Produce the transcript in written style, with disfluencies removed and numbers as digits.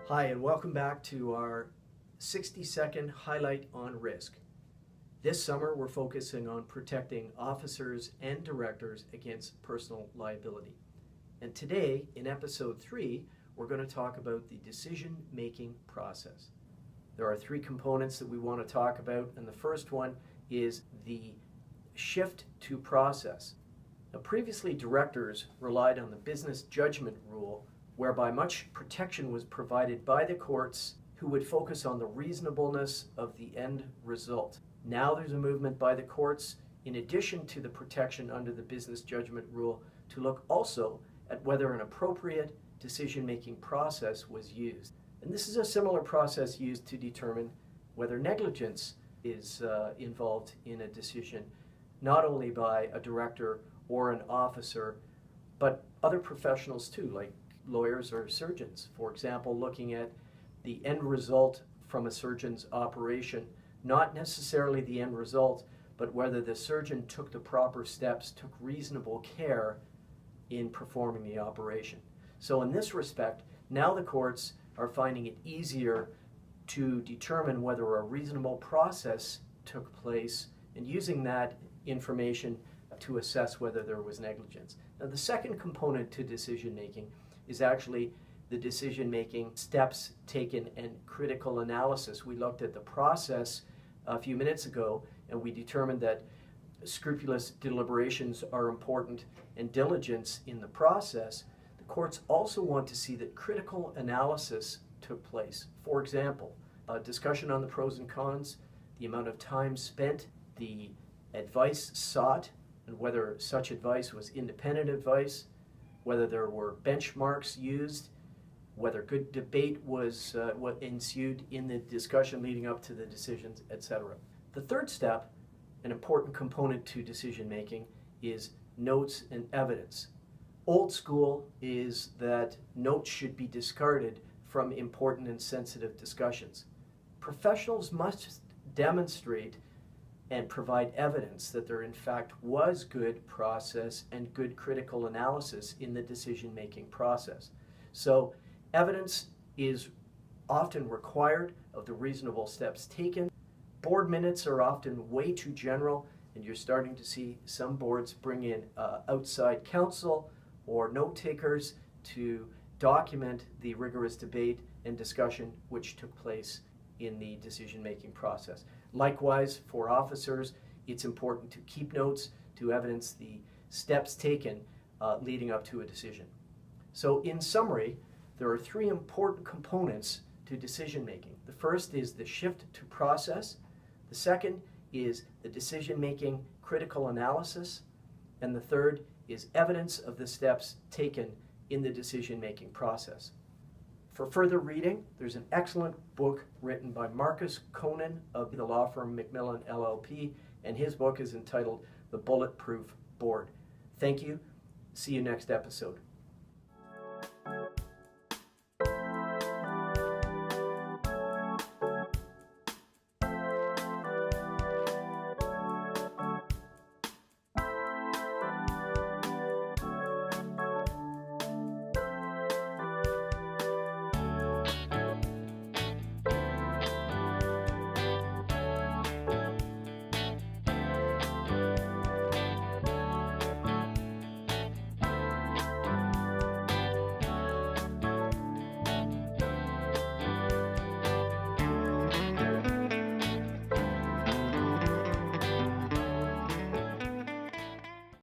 Hi, and welcome back to our 60-second highlight on risk. This summer, we're focusing on protecting officers and directors against personal liability. And today, in episode 3, we're going to talk about the decision-making process. There are 3 components that we want to talk about, and the first one is the shift to process. Now, previously, directors relied on the business judgment rule, whereby much protection was provided by the courts who would focus on the reasonableness of the end result. Now there's a movement by the courts, in addition to the protection under the business judgment rule, to look also at whether an appropriate decision-making process was used. And this is a similar process used to determine whether negligence is involved in a decision, not only by a director or an officer, but other professionals too, like lawyers or surgeons. For example, looking at the end result from a surgeon's operation, not necessarily the end result, but whether the surgeon took the proper steps, took reasonable care in performing the operation. So in this respect, now the courts are finding it easier to determine whether a reasonable process took place and using that information to assess whether there was negligence. Now, the second component to decision making is actually the decision-making steps taken and critical analysis. We looked at the process a few minutes ago, and we determined that scrupulous deliberations are important and diligence in the process. The courts also want to see that critical analysis took place. For example, a discussion on the pros and cons, the amount of time spent, the advice sought, and whether such advice was independent advice, whether there were benchmarks used, whether good debate was what ensued in the discussion leading up to the decisions, etc. The third step, an important component to decision making, is notes and evidence. Old school is that notes should be discarded from important and sensitive discussions. Professionals must demonstrate and provide evidence that there in fact was good process and good critical analysis in the decision-making process. So evidence is often required of the reasonable steps taken. Board minutes are often way too general, and you're starting to see some boards bring in outside counsel or note takers to document the rigorous debate and discussion which took place in the decision-making process. Likewise, for officers, it's important to keep notes to evidence the steps taken leading up to a decision. So in summary, there are 3 important components to decision-making. The first is the shift to process. The second is the decision-making critical analysis. And the third is evidence of the steps taken in the decision-making process. For further reading, there's an excellent book written by Markus Koehnen of the law firm McMillan LLP, and his book is entitled The Bulletproof Board. Thank you. See you next episode.